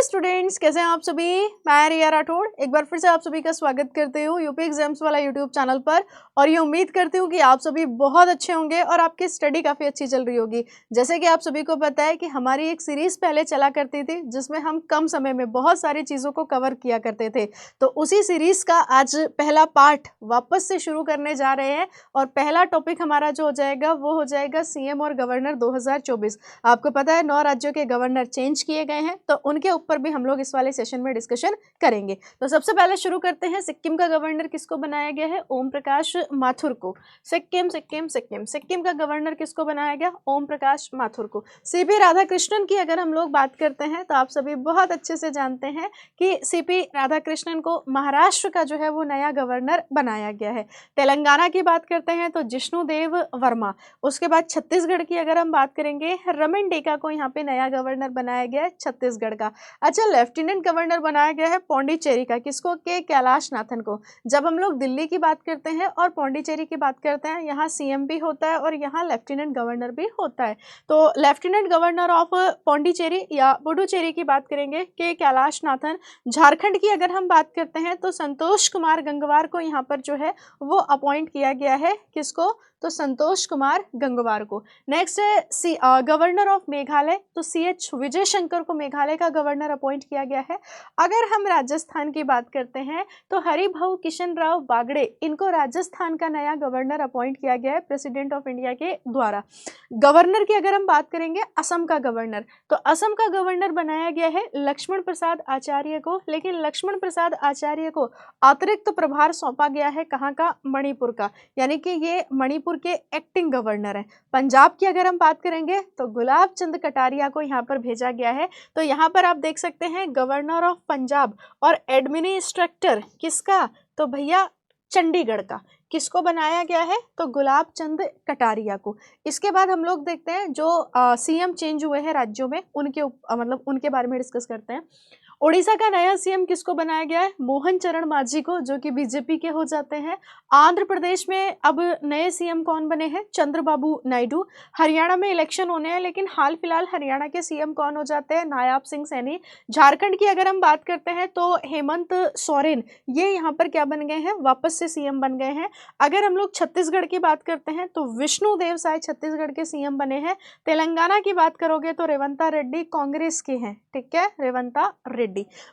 Students, कैसे हैं आप सभी। मैं रिया राठौड़ एक बार फिर से आप सभी का स्वागत करती हूँ यूपी एग्जाम्स वाला यूट्यूब चैनल पर। और ये उम्मीद करती हूँ कि आप सभी बहुत अच्छे होंगे और आपकी स्टडी काफ़ी अच्छी चल रही होगी। जैसे कि आप सभी को पता है कि हमारी एक सीरीज़ पहले चला करती थी जिसमें हम कम समय में बहुत सारी चीज़ों को कवर किया करते थे। तो उसी सीरीज़ का आज पहला पार्ट वापस से शुरू करने जा रहे हैं और पहला टॉपिक हमारा जो हो जाएगा वो हो जाएगा सीएम और गवर्नर 2024। आपको पता है 9 राज्यों के गवर्नर चेंज किए गए हैं, तो उनके ऊपर भी हम लोग इस वाले सेशन में डिस्कशन करेंगे। तो सबसे पहले शुरू करते हैं, सिक्किम का गवर्नर किसको बनाया गया है? ओम प्रकाश माथुर को। सिक्किम का गवर्नर किसको बनाया गया? ओम प्रकाश माथुर को। सीपी राधाकृष्णन की अगर हम लोग बात करते हैं तो आप सभी बहुत अच्छे से जानते हैं कि सीपी राधाकृष्णन को महाराष्ट्र का जो है वो नया गवर्नर बनाया गया है। तेलंगाना की बात करते हैं तो जिष्णुदेव वर्मा। उसके बाद छत्तीसगढ़ की अगर हम बात करेंगे, रमन डेका को यहाँ पे नया गवर्नर बनाया गया है छत्तीसगढ़ का। अच्छा, लेफ्टिनेंट गवर्नर बनाया गया है पौंडीचेरी का। किसको? के कैलाश नाथन को। जब हम लोग दिल्ली की बात करते हैं और पौंडीचेरी की बात करते हैं, यहाँ सीएम भी होता है और यहाँ लेफ्टिनेंट गवर्नर भी होता है। तो लेफ्टिनेंट गवर्नर ऑफ पौंडीचेरी या पुडुचेरी की बात करेंगे के कैलाश नाथन। झारखंड की अगर हम बात करते हैं तो संतोष कुमार गंगवार को यहाँ पर जो है वो अपॉइंट किया गया है। किसको? तो संतोष कुमार गंगवार को। नेक्स्ट है गवर्नर ऑफ मेघालय, तो CH विजय शंकर को मेघालय का गवर्नर अपॉइंट किया गया है। अगर हम राजस्थान की बात करते हैं तो हरिभाऊ किशन राव बागड़े, इनको राजस्थान का नया गवर्नर अपॉइंट किया गया है प्रेसिडेंट ऑफ इंडिया के द्वारा। गवर्नर की अगर हम बात करेंगे, असम का गवर्नर, तो असम का गवर्नर बनाया गया है लक्ष्मण प्रसाद आचार्य को। लेकिन लक्ष्मण प्रसाद आचार्य को अतिरिक्त प्रभार सौंपा गया है कहाँ का? मणिपुर का, यानी कि ये मणिपुर के एक्टिंग गवर्नर है। पंजाब की अगर हम बात करेंगे तो गुलाब चंद कटारिया को यहाँ पर भेजा गया है। तो यहाँ पर आप देख सकते हैं गवर्नर ऑफ पंजाब और एडमिनिस्ट्रेटर किसका? तो भैया चंडीगढ़ का। किसको बनाया गया है? तो गुलाब चंद कटारिया को। इसके बाद हम लोग देखते हैं जो सीएम चेंज हुए हैं राज्यों में, उनके मतलब उनके बारे में डिस्कस करते हैं। ओडिशा का नया सीएम किसको बनाया गया है? मोहन चरण मांझी को, जो कि बीजेपी के हो जाते हैं। आंध्र प्रदेश में अब नए सीएम कौन बने हैं? चंद्रबाबू नायडू। हरियाणा में इलेक्शन होने हैं, लेकिन हाल फिलहाल हरियाणा के सीएम कौन हो जाते हैं? नायाब सिंह सैनी। झारखंड की अगर हम बात करते हैं तो हेमंत सोरेन, ये यहाँ पर क्या बन गए हैं? वापस से सीएम बन गए हैं। अगर हम लोग छत्तीसगढ़ की बात करते हैं तो विष्णुदेव साय छत्तीसगढ़ के सीएम बने हैं। तेलंगाना की बात करोगे तो रेवंता रेड्डी कांग्रेस के हैं, ठीक है, रेवंता रेड्डी।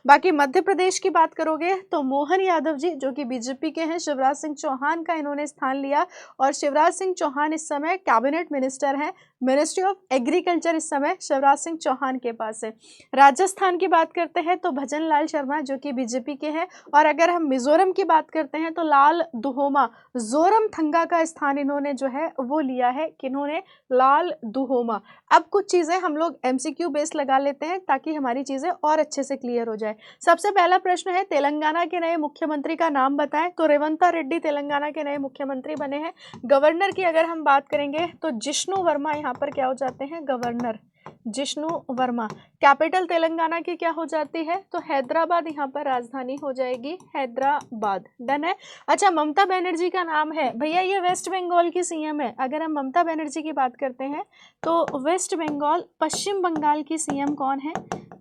बाकी मध्य प्रदेश की बात करोगे तो मोहन यादव जी, जो कि बीजेपी के हैं, शिवराज सिंह चौहान का इन्होंने स्थान लिया और शिवराज सिंह चौहान इस समय कैबिनेट मिनिस्टर हैं। मिनिस्ट्री ऑफ एग्रीकल्चर इस समय शिवराज सिंह चौहान के पास है। राजस्थान की बात करते हैं तो भजन लाल शर्मा, जो कि बीजेपी के हैं। और अगर हम मिजोरम की बात करते हैं तो लाल दुहोमा, जोरमथंगा का स्थान इन्होंने जो है वो लिया है। किन्होंने? लाल दुहोमा। अब कुछ चीज़ें हम लोग MCQ बेस लगा लेते हैं ताकि हमारी चीज़ें और अच्छे से क्लियर हो जाए। सबसे पहला प्रश्न है, तेलंगाना के नए मुख्यमंत्री का नाम बताएं। तो रेवंता रेड्डी तेलंगाना के नए मुख्यमंत्री बने हैं। गवर्नर की अगर हम बात करेंगे तो जिष्णु वर्मा यहाँ पर क्या हो जाते हैं? गवर्नर जिष्णु वर्मा। कैपिटल तेलंगाना की क्या हो जाती है? तो हैदराबाद यहाँ पर राजधानी हो जाएगी, हैदराबाद। डन है। अच्छा, ममता बनर्जी का नाम है भैया, ये वेस्ट बंगाल की सीएम है। अगर हम ममता बनर्जी की बात करते हैं तो वेस्ट बंगाल, पश्चिम बंगाल की सीएम कौन है?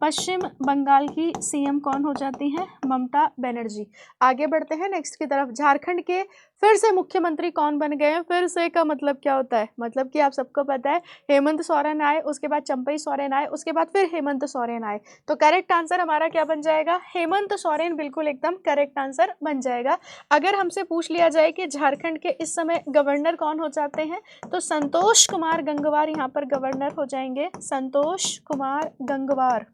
पश्चिम बंगाल की सीएम कौन हो जाती हैं? ममता बनर्जी। आगे बढ़ते हैं नेक्स्ट की तरफ। झारखंड के फिर से मुख्यमंत्री कौन बन गए हैं? फिर से का मतलब क्या होता है? मतलब कि आप सबको पता है हेमंत सोरेन आए, उसके बाद चंपई सोरेन आए, उसके बाद फिर हेमंत सोरेन आए। तो करेक्ट आंसर हमारा क्या बन जाएगा? हेमंत सोरेन बिल्कुल एकदम करेक्ट आंसर बन जाएगा। अगर हमसे पूछ लिया जाए कि झारखंड के इस समय गवर्नर कौन हो जाते हैं तो संतोष कुमार गंगवार यहाँ पर गवर्नर हो जाएंगे, संतोष कुमार गंगवार।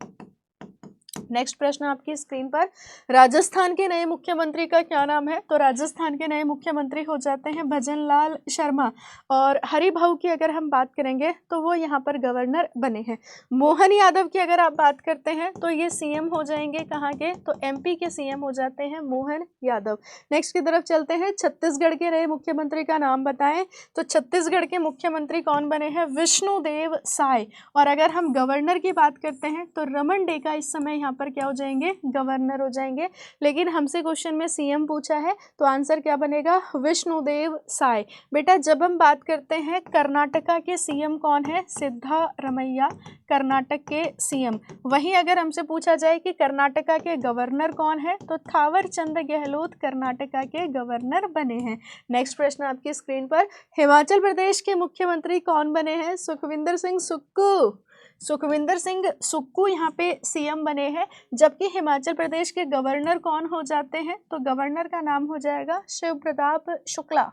नेक्स्ट प्रश्न आपकी स्क्रीन पर, राजस्थान के नए मुख्यमंत्री का क्या नाम है? तो राजस्थान के नए मुख्यमंत्री हो जाते हैं भजन लाल शर्मा। और हरिभाऊ की अगर हम बात करेंगे तो वो यहाँ पर गवर्नर बने हैं। मोहन यादव की अगर आप बात करते हैं तो ये सीएम हो जाएंगे कहाँ के? तो MP के सीएम हो जाते हैं मोहन यादव। नेक्स्ट की तरफ चलते हैं, छत्तीसगढ़ के नए मुख्यमंत्री का नाम बताएं। तो छत्तीसगढ़ के मुख्यमंत्री कौन बने हैं? विष्णुदेव साय। और अगर हम गवर्नर की बात करते हैं तो रमन डेका इस समय यहाँ पर क्या हो जाएंगे, गवर्नर हो जाएंगे। लेकिन हमसे क्वेश्चन में सीएम पूछा है तो आंसर क्या बनेगा, विष्णुदेव साय। बेटा जब हम बात करते हैं कर्नाटका के सीएम कौन है, सिद्धारमैया कर्नाटक के सीएम। वहीं अगर हमसे पूछा जाए कि कर्नाटका के गवर्नर कौन है तो थावर चंद गहलोत कर्नाटका के गवर्नर बने हैं। नेक्स्ट प्रश्न आपकी स्क्रीन पर, हिमाचल प्रदेश के मुख्यमंत्री कौन बने हैं, सुखविंदर सिंह सुक्खू। सुखविंदर सिंह सुक्खू यहाँ पे सीएम बने हैं। जबकि हिमाचल प्रदेश के गवर्नर कौन हो जाते हैं, तो गवर्नर का नाम हो जाएगा शिव प्रताप शुक्ला।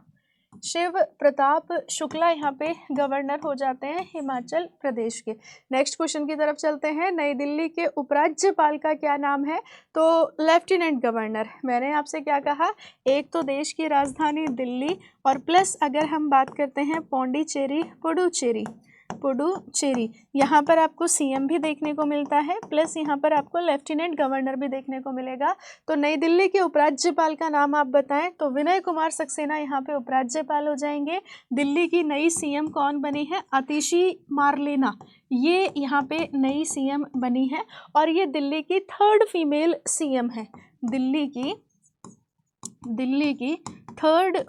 शिव प्रताप शुक्ला यहाँ पे गवर्नर हो जाते हैं हिमाचल प्रदेश के। नेक्स्ट क्वेश्चन की तरफ चलते हैं, नई दिल्ली के उपराज्यपाल का क्या नाम है, तो लेफ्टिनेंट गवर्नर। मैंने आपसे क्या कहा, एक तो देश की राजधानी दिल्ली और प्लस अगर हम बात करते हैं पौंडीचेरी, पुडुचेरी, यहाँ पर आपको सीएम भी देखने को मिलता है, प्लस यहाँ पर आपको लेफ्टिनेंट गवर्नर भी देखने को मिलेगा। तो नई दिल्ली के उपराज्यपाल का नाम आप बताएं, तो विनय कुमार सक्सेना यहाँ पे उपराज्यपाल हो जाएंगे। दिल्ली की नई सीएम कौन बनी है, अतिशी मार्लेना, ये यहाँ पे नई सीएम बनी है और ये दिल्ली की 3rd फीमेल सीएम है। दिल्ली की 3rd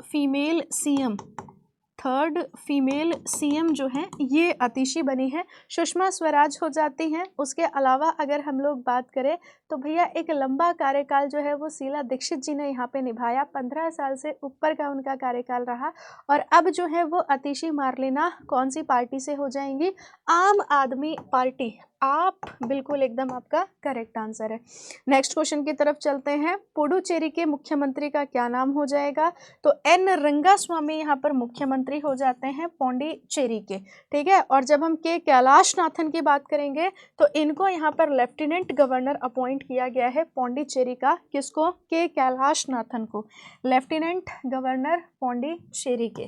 फीमेल सीएम जो है ये अतिशी बनी है। सुषमा स्वराज हो जाती हैं। उसके अलावा अगर हम लोग बात करें तो भैया एक लंबा कार्यकाल जो है वो शीला दीक्षित जी ने यहाँ पे निभाया, 15 साल से ऊपर का उनका कार्यकाल रहा। और अब जो है वो अतिशी मार्लेना कौन सी पार्टी से हो जाएंगी, आम आदमी पार्टी। आप बिल्कुल एकदम आपका करेक्ट आंसर है। नेक्स्ट क्वेश्चन की तरफ चलते हैं, पुडुचेरी के मुख्यमंत्री का क्या नाम हो जाएगा, तो एन रंगास्वामी यहाँ पर मुख्यमंत्री हो जाते हैं पौंडीचेरी के, ठीक है। और जब हम के कैलाशनाथन की बात करेंगे तो इनको यहाँ पर लेफ्टिनेंट गवर्नर अपॉइंट किया गया है पौंडीचेरी का, किसको, के कैलाशनाथन को, लेफ्टिनेंट गवर्नर पौंडीचेरी के,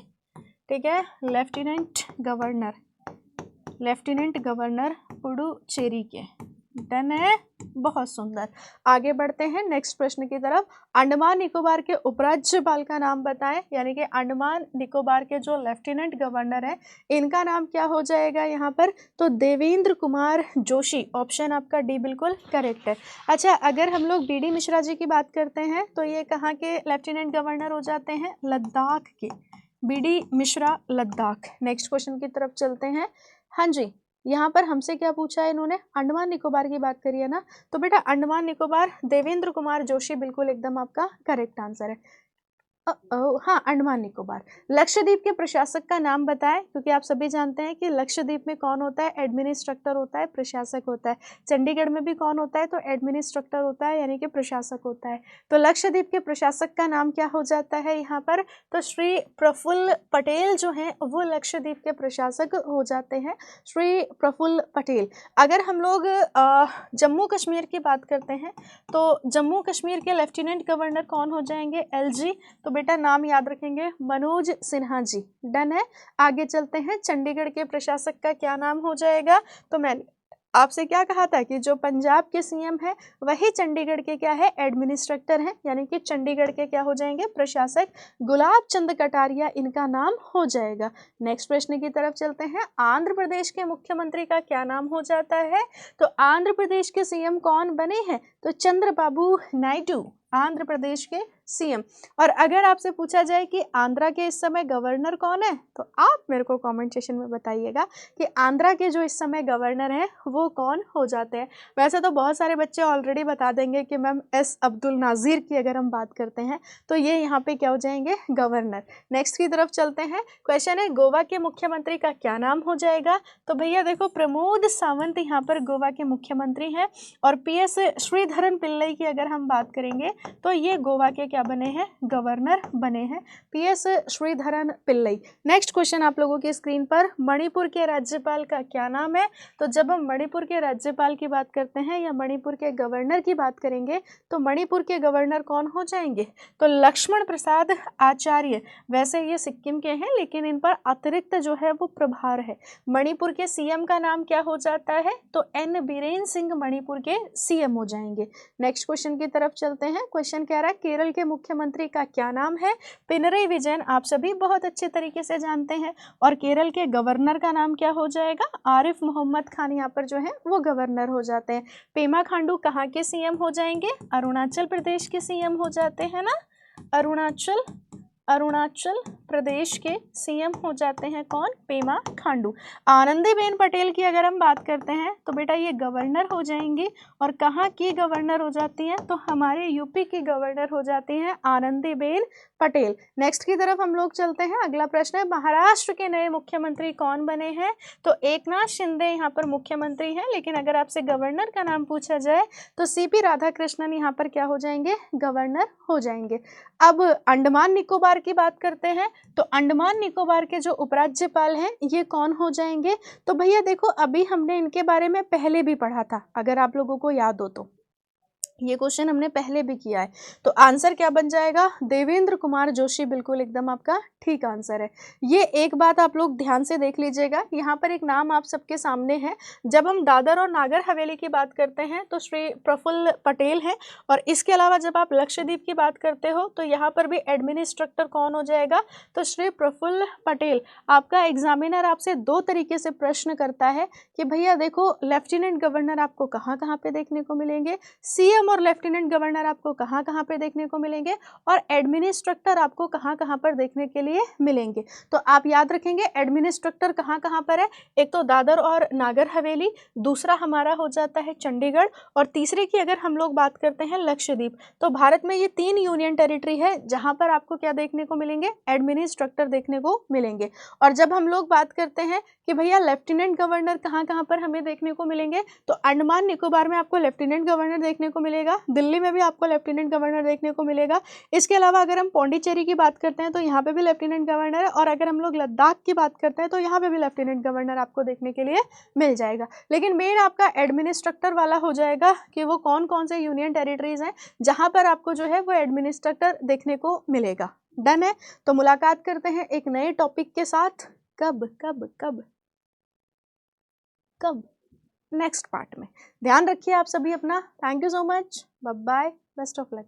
ठीक है, लेफ्टिनेंट गवर्नर पुडुचेरी के। डन है, बहुत सुंदर। आगे बढ़ते हैं नेक्स्ट प्रश्न की तरफ, अंडमान निकोबार के उपराज्यपाल का नाम बताएं, यानी कि अंडमान निकोबार के जो लेफ्टिनेंट गवर्नर हैं इनका नाम क्या हो जाएगा यहाँ पर, तो देवेंद्र कुमार जोशी। ऑप्शन आपका डी बिल्कुल करेक्ट है। अच्छा, अगर हम लोग बीडी मिश्रा जी की बात करते हैं तो ये कहाँ के लेफ्टिनेंट गवर्नर हो जाते हैं, लद्दाख के, BD Mishra Ladakh. Next question की तरफ चलते हैं। हाँ जी, यहाँ पर हमसे क्या पूछा है इन्होंने, अंडमान निकोबार की बात करी है ना, तो बेटा अंडमान निकोबार देवेंद्र कुमार जोशी बिल्कुल एकदम आपका करेक्ट आंसर है। हाँ, अंडमान निकोबार। लक्षद्वीप के प्रशासक का नाम बताएं, क्योंकि आप सभी जानते हैं कि लक्षद्वीप में कौन होता है, एडमिनिस्ट्रेटर होता है, प्रशासक होता है। चंडीगढ़ में भी कौन होता है, तो एडमिनिस्ट्रेटर होता है, यानी कि प्रशासक होता है। तो लक्षद्वीप के प्रशासक का नाम क्या हो जाता है यहाँ पर, तो श्री प्रफुल्ल पटेल जो हैं वो लक्षद्वीप के प्रशासक हो जाते हैं, श्री प्रफुल्ल पटेल। अगर हम लोग जम्मू कश्मीर की बात करते हैं तो जम्मू कश्मीर के लेफ्टिनेंट गवर्नर कौन हो जाएंगे, एलजी। तो बेटा नाम याद रखेंगे, मनोज सिन्हा जी। डन है। आगे चलते हैं, चंडीगढ़ के प्रशासक का क्या नाम हो जाएगा, तो मैंने आपसे क्या कहा था कि जो पंजाब के सीएम है वही चंडीगढ़ के क्या है, एडमिनिस्ट्रेटर हैं, यानी कि चंडीगढ़ के क्या हो जाएंगे, प्रशासक। गुलाब चंद कटारिया इनका नाम हो जाएगा। नेक्स्ट प्रश्न की तरफ चलते हैं, आंध्र प्रदेश के मुख्यमंत्री का क्या नाम हो जाता है, तो आंध्र प्रदेश के सीएम कौन बने हैं, तो चंद्रबाबू नायडू, आंध्र प्रदेश के सीएम। और अगर आपसे पूछा जाए कि आंध्रा के इस समय गवर्नर कौन है, तो आप मेरे को कमेंट सेक्शन में बताइएगा कि आंध्रा के जो इस समय गवर्नर हैं वो कौन हो जाते हैं। वैसे तो बहुत सारे बच्चे ऑलरेडी बता देंगे कि मैम एस अब्दुल नाज़ीर की अगर हम बात करते हैं तो ये यहाँ पे क्या हो जाएंगे, गवर्नर। नेक्स्ट की तरफ चलते हैं, क्वेश्चन है गोवा के मुख्यमंत्री का क्या नाम हो जाएगा, तो भैया देखो प्रमोद सावंत यहाँ पर गोवा के मुख्यमंत्री हैं। और PS श्रीधरन पिल्लई की अगर हम बात करेंगे तो ये गोवा के क्या बने हैं, गवर्नर बने हैं, PS Sreedharan Pillai. Next question आप लोगों की स्क्रीन पर, मणिपुर के राज्यपाल का क्या नाम है, तो जब हम मणिपुर के राज्यपाल की बात करते हैं या मणिपुर के गवर्नर की बात करेंगे तो मणिपुर के गवर्नर कौन हो जाएंगे, तो लक्ष्मण प्रसाद आचार्य। वैसे ये सिक्किम के हैं लेकिन इन पर अतिरिक्त जो है वो प्रभार है। मणिपुर के सीएम का नाम क्या हो जाता है, तो N बीरेन सिंह मणिपुर के सीएम हो जाएंगे। नेक्स्ट क्वेश्चन की तरफ चलते हैं, क्वेश्चन कह रहा है केरल के मुख्यमंत्री का क्या नाम है? पिनरई विजयन, आप सभी बहुत अच्छे तरीके से जानते हैं। और केरल के गवर्नर का नाम क्या हो जाएगा? आरिफ मोहम्मद खान यहाँ पर जो है वो गवर्नर हो जाते हैं। पेमा खांडू कहाँ के सीएम हो जाएंगे? अरुणाचल प्रदेश के सीएम हो जाते हैं ना, अरुणाचल प्रदेश के सीएम हो जाते हैं कौन? पेमा खांडू। आनंदीबेन पटेल की अगर हम बात करते हैं तो बेटा ये गवर्नर हो जाएंगी, और कहाँ की गवर्नर हो जाती हैं? तो हमारे यूपी की गवर्नर हो जाती हैं आनंदीबेन पटेल। नेक्स्ट की तरफ हम लोग चलते हैं। अगला प्रश्न है महाराष्ट्र के नए मुख्यमंत्री कौन बने हैं? तो एकनाथ शिंदे यहाँ पर मुख्यमंत्री हैं, लेकिन अगर आपसे गवर्नर का नाम पूछा जाए तो सीपी राधाकृष्णन यहाँ पर क्या हो जाएंगे? गवर्नर हो जाएंगे। अब अंडमान निकोबार की बात करते हैं, तो अंडमान निकोबार के जो उपराज्यपाल हैं ये कौन हो जाएंगे? तो भैया देखो अभी हमने इनके बारे में पहले भी पढ़ा था, अगर आप लोगों को याद हो तो ये क्वेश्चन हमने पहले भी किया है। तो आंसर क्या बन जाएगा? देवेंद्र कुमार जोशी, बिल्कुल एकदम आपका ठीक आंसर है। ये एक बात आप लोग ध्यान से देख लीजिएगा, यहाँ पर एक नाम आप सबके सामने है। जब हम दादर और नागर हवेली की बात करते हैं तो श्री प्रफुल्ल पटेल हैं, और इसके अलावा जब आप लक्षद्वीप की बात करते हो तो यहाँ पर भी एडमिनिस्ट्रेटर कौन हो जाएगा? तो श्री प्रफुल्ल पटेल। आपका एग्जामिनर आपसे दो तरीके से प्रश्न करता है कि भैया देखो लेफ्टिनेंट गवर्नर आपको कहाँ कहाँ पे देखने को मिलेंगे, सीएम और लेफ्टिनेंट गवर्नर आपको कहाँ कहाँ पे देखने को मिलेंगे, और एडमिनिस्ट्रेटर आपको कहाँ कहाँ पर देखने के लिए मिलेंगे। तो आप याद रखेंगे एडमिनिस्ट्रेटर कहाँ कहाँ पर है, एक तो दादर और नागर हवेली, दूसरा हमारा हो जाता है चंडीगढ़, और तीसरे की अगर हम लोग बात करते हैं लक्षद्वीप। तो भारत में ये 3 यूनियन टेरिटरी है जहाँ पर आपको क्या देखने को मिलेंगे? एडमिनिस्ट्रेटर देखने को मिलेंगे। और जब हम लोग बात करते हैं कि भैया लेफ्टिनेंट गवर्नर कहाँ कहाँ पर हमें देखने को मिलेंगे, तो अंडमान निकोबार में आपको लेफ्टिनेंट गवर्नर देखने को मिलेगा, दिल्ली में भी आपको लेफ्टिनेंट गवर्नर देखने को मिलेगा। इसके अलावा अगर हम पौंडीचेरी की बात करते हैं तो यहाँ पे भी लेफ्टिनेंट गवर्नर है, और अगर हम लोग लद्दाख की बात करते हैं तो यहाँ पे भी लेफ्टिनेंट गवर्नर आपको देखने के लिए मिल जाएगा। लेकिन मेन आपका एडमिनिस्ट्रेटर वाला हो जाएगा कि वो कौन कौन से यूनियन टेरिटरीज हैं जहाँ पर आपको जो है वो एडमिनिस्ट्रेटर देखने को मिलेगा। डन है? तो मुलाकात करते हैं एक नए टॉपिक के साथ। कब कब कब कब? नेक्स्ट पार्ट में। ध्यान रखिए आप सभी अपना। Thank you so much, bye bye, best of luck.